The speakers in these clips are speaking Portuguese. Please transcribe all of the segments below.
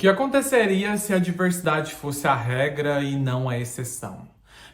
que aconteceria se a diversidade fosse a regra e não a exceção?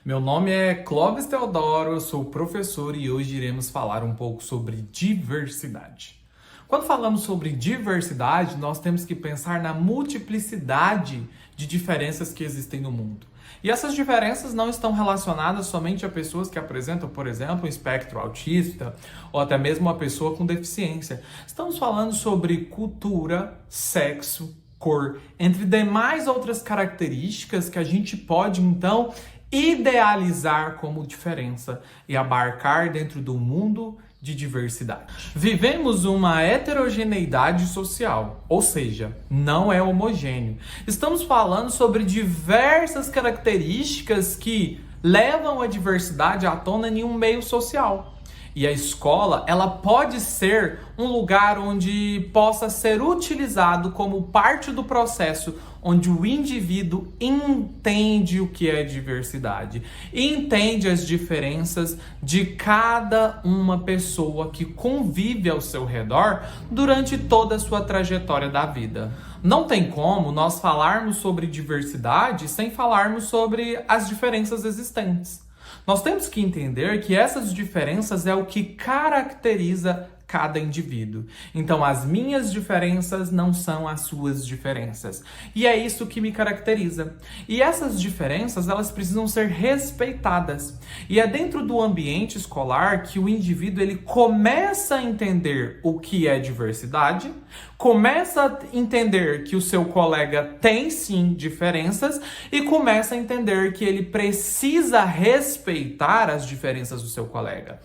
Meu nome é Clóvis Teodoro, eu sou professor e hoje iremos falar um pouco sobre diversidade. Quando falamos sobre diversidade, nós temos que pensar na multiplicidade de diferenças que existem no mundo. E essas diferenças não estão relacionadas somente a pessoas que apresentam, por exemplo, um espectro autista ou até mesmo uma pessoa com deficiência. Estamos falando sobre cultura, sexo, cor, entre demais outras características que a gente pode, então, idealizar como diferença e abarcar dentro do mundo de diversidade. Vivemos uma heterogeneidade social, ou seja, não é homogêneo. Estamos falando sobre diversas características que levam a diversidade à tona em um meio social. E a escola, ela pode ser um lugar onde possa ser utilizado como parte do processo onde o indivíduo entende o que é diversidade, entende as diferenças de cada uma pessoa que convive ao seu redor durante toda a sua trajetória da vida. Não tem como nós falarmos sobre diversidade sem falarmos sobre as diferenças existentes. Nós temos que entender que essas diferenças é o que caracteriza cada indivíduo. Então, as minhas diferenças não são as suas diferenças. E é isso que me caracteriza. E essas diferenças, elas precisam ser respeitadas. E é dentro do ambiente escolar que o indivíduo ele começa a entender o que é diversidade, começa a entender que o seu colega tem sim diferenças e começa a entender que ele precisa respeitar as diferenças do seu colega.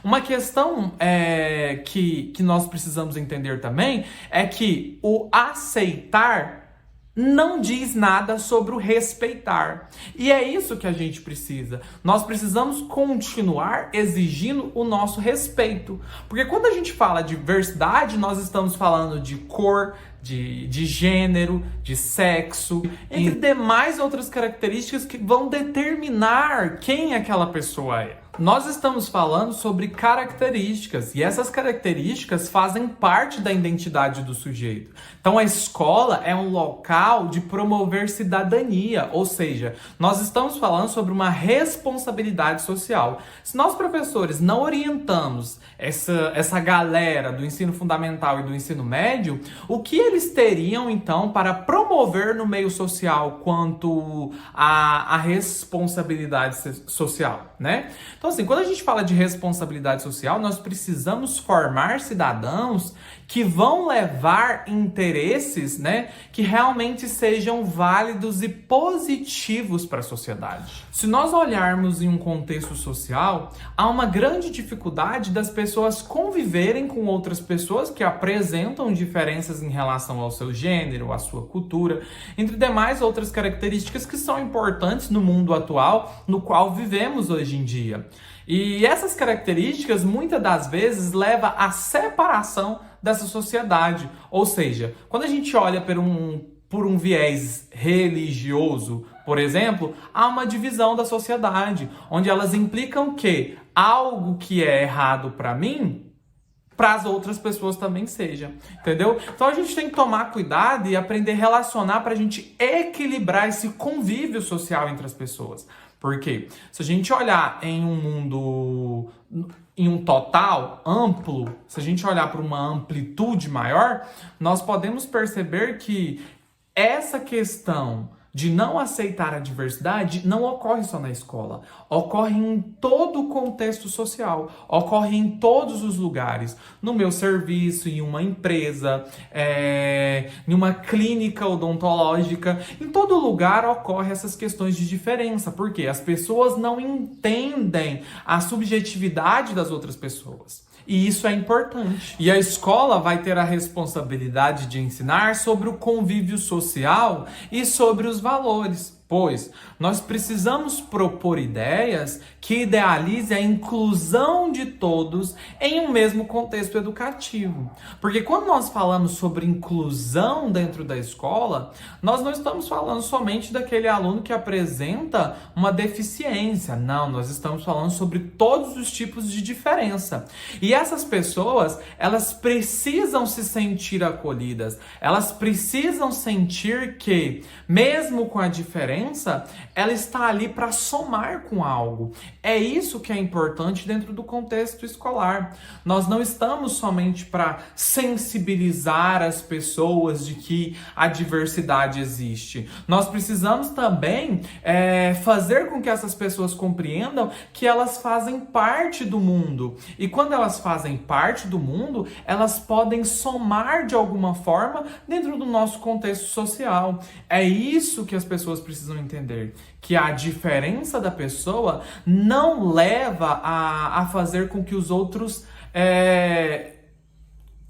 Uma questão que nós precisamos entender também é que o aceitar não diz nada sobre o respeitar. E é isso que a gente precisa. Nós precisamos continuar exigindo o nosso respeito. Porque quando a gente fala de diversidade, nós estamos falando de cor, de gênero, de sexo, entre demais outras características que vão determinar quem aquela pessoa é. Nós estamos falando sobre características e essas características fazem parte da identidade do sujeito. Então a escola é um local de promover cidadania, ou seja, nós estamos falando sobre uma responsabilidade social. Se nós professores não orientamos essa galera do ensino fundamental e do ensino médio, o que eles teriam então para promover no meio social quanto à responsabilidade social, né? Então, assim, quando a gente fala de responsabilidade social, nós precisamos formar cidadãos que vão levar interesses, né, que realmente sejam válidos e positivos para a sociedade. Se nós olharmos em um contexto social, há uma grande dificuldade das pessoas conviverem com outras pessoas que apresentam diferenças em relação ao seu gênero, à sua cultura, entre demais outras características que são importantes no mundo atual, no qual vivemos hoje em dia. E essas características, muitas das vezes, levam à separação dessa sociedade. Ou seja, quando a gente olha por um viés religioso, por exemplo, há uma divisão da sociedade, onde elas implicam que algo que é errado para mim, para as outras pessoas também seja, entendeu? Então a gente tem que tomar cuidado e aprender a relacionar para a gente equilibrar esse convívio social entre as pessoas. Porque se a gente olhar em um mundo, em um total amplo, se a gente olhar para uma amplitude maior, nós podemos perceber que essa questão de não aceitar a diversidade não ocorre só na escola, ocorre em todo o contexto social, ocorre em todos os lugares, no meu serviço, em uma empresa, em uma clínica odontológica, em todo lugar ocorre essas questões de diferença, porque as pessoas não entendem a subjetividade das outras pessoas. E isso é importante. E a escola vai ter a responsabilidade de ensinar sobre o convívio social e sobre os valores. pois nós precisamos propor ideias que idealizem a inclusão de todos em um mesmo contexto educativo. Porque quando nós falamos sobre inclusão dentro da escola, nós não estamos falando somente daquele aluno que apresenta uma deficiência. Não, nós estamos falando sobre todos os tipos de diferença. E essas pessoas, elas precisam se sentir acolhidas. Elas precisam sentir que, mesmo com a diferença, ela está ali para somar com algo. É isso que é importante dentro do contexto escolar. Nós não estamos somente para sensibilizar as pessoas de que a diversidade existe. Nós precisamos também fazer com que essas pessoas compreendam que elas fazem parte do mundo. E quando elas fazem parte do mundo, elas podem somar de alguma forma dentro do nosso contexto social. É isso que as pessoas precisam entender, que a diferença da pessoa não leva a fazer com que os outros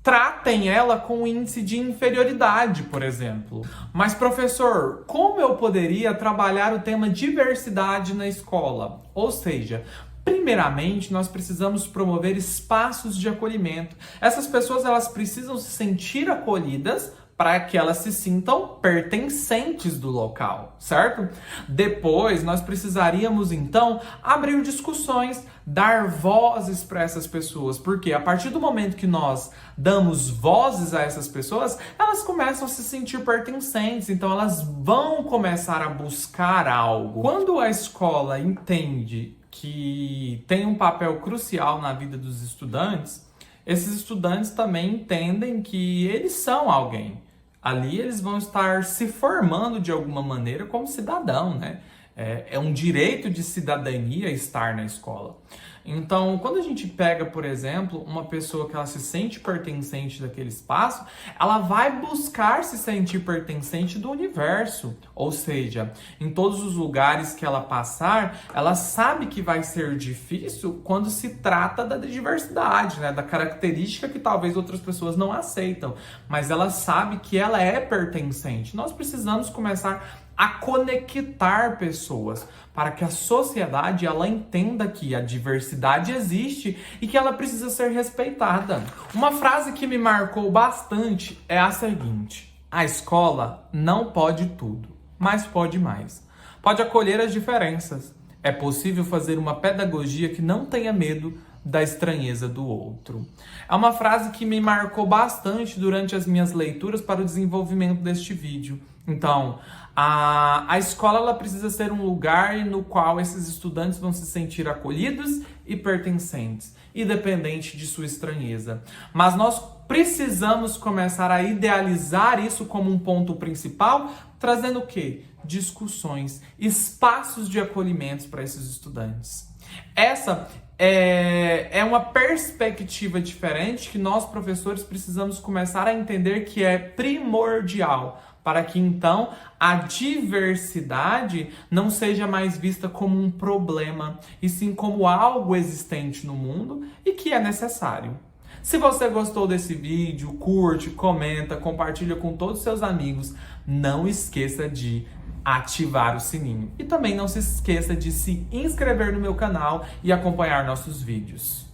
tratem ela com um índice de inferioridade, por exemplo. Mas, professor, como eu poderia trabalhar o tema diversidade na escola? Ou seja, primeiramente, nós precisamos promover espaços de acolhimento. Essas pessoas, elas precisam se sentir acolhidas para que elas se sintam pertencentes do local, certo? Depois, nós precisaríamos, então, abrir discussões, dar vozes para essas pessoas, porque a partir do momento que nós damos vozes a essas pessoas, elas começam a se sentir pertencentes, então elas vão começar a buscar algo. Quando a escola entende que tem um papel crucial na vida dos estudantes, esses estudantes também entendem que eles são alguém. Ali eles vão estar se formando de alguma maneira como cidadão, né? É um direito de cidadania estar na escola. Então, quando a gente pega, por exemplo, uma pessoa que ela se sente pertencente daquele espaço, ela vai buscar se sentir pertencente do universo. Ou seja, em todos os lugares que ela passar, ela sabe que vai ser difícil quando se trata da diversidade, né? Da característica que talvez outras pessoas não aceitam. Mas ela sabe que ela é pertencente. Nós precisamos começar a conectar pessoas para que a sociedade ela entenda que a diversidade existe e que ela precisa ser respeitada. Uma frase que me marcou bastante é a seguinte: a escola não pode tudo, mas pode mais. Pode acolher as diferenças. É possível fazer uma pedagogia que não tenha medo da estranheza do outro. É uma frase que me marcou bastante durante as minhas leituras para o desenvolvimento deste vídeo. Então, a escola ela precisa ser um lugar no qual esses estudantes vão se sentir acolhidos e pertencentes, independente de sua estranheza. Mas nós precisamos começar a idealizar isso como um ponto principal, trazendo o quê? Discussões, espaços de acolhimento para esses estudantes. Essa é uma perspectiva diferente que nós, professores, precisamos começar a entender que é primordial para que, então, a diversidade não seja mais vista como um problema, e sim como algo existente no mundo e que é necessário. Se você gostou desse vídeo, curte, comenta, compartilha com todos os seus amigos. Não esqueça de ativar o sininho. E também não se esqueça de se inscrever no meu canal e acompanhar nossos vídeos.